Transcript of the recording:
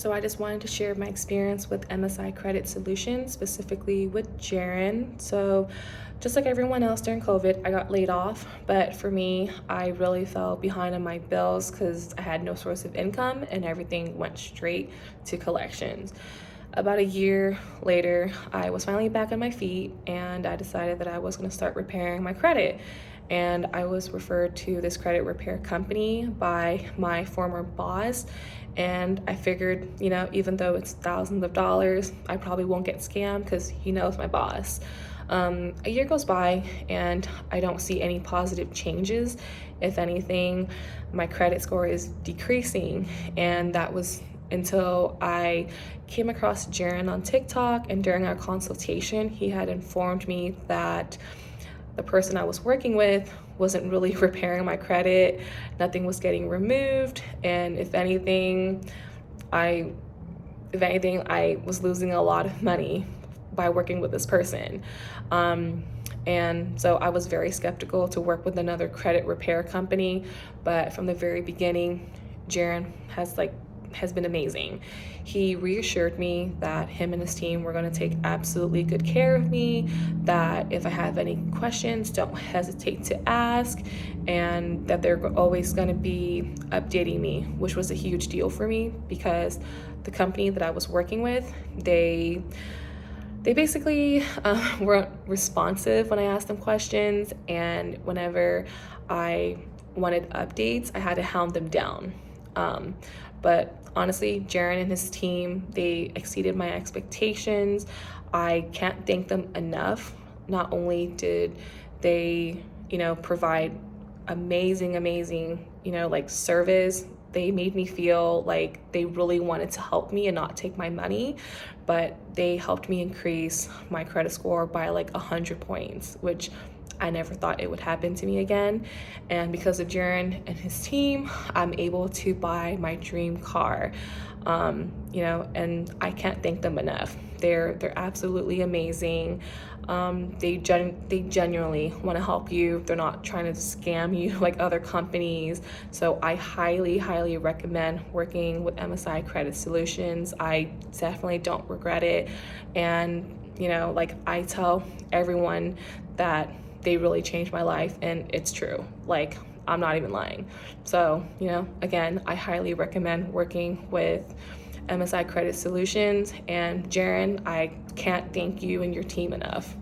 So I just wanted to share my experience with MSI Credit Solutions, specifically with Jaren. So just like everyone else during COVID, I got laid off. But for me, I really fell behind on my bills because I had no source of income and everything went straight to collections. About a year later, I was finally back on my feet and I decided that I was going to start repairing my credit. And I was referred to this credit repair company by my former boss. And I figured, even though it's thousands of dollars, I probably won't get scammed because he knows my boss. A year goes by and I don't see any positive changes. If anything, my credit score is decreasing, and that was until I came across Jaren on TikTok, and during our consultation, he had informed me that the person I was working with wasn't really repairing my credit. Nothing was getting removed, and if anything, I was losing a lot of money by working with this person. And so I was very skeptical to work with another credit repair company, but from the very beginning, Jaren has been amazing. He reassured me that him and his team were going to take absolutely good care of me, that if I have any questions, don't hesitate to ask, and that they're always going to be updating me, which was a huge deal for me because the company that I was working with, they basically weren't responsive when I asked them questions, and whenever I wanted updates, I had to hound them down. But honestly, Jaren and his team, they exceeded my expectations. I can't thank them enough. Not only did they, provide amazing, service, they made me feel like they really wanted to help me and not take my money, but they helped me increase my credit score by like 100 points, which I never thought it would happen to me again. And because of Jaren and his team, I'm able to buy my dream car. And I can't thank them enough. They're absolutely amazing. They genuinely want to help you. They're not trying to scam you like other companies. So I highly recommend working with MSI Credit Solutions. I definitely don't regret it. And I tell everyone that they really changed my life, and it's true. I'm not even lying. So, again, I highly recommend working with MSI Credit Solutions, and Jaren, I can't thank you and your team enough.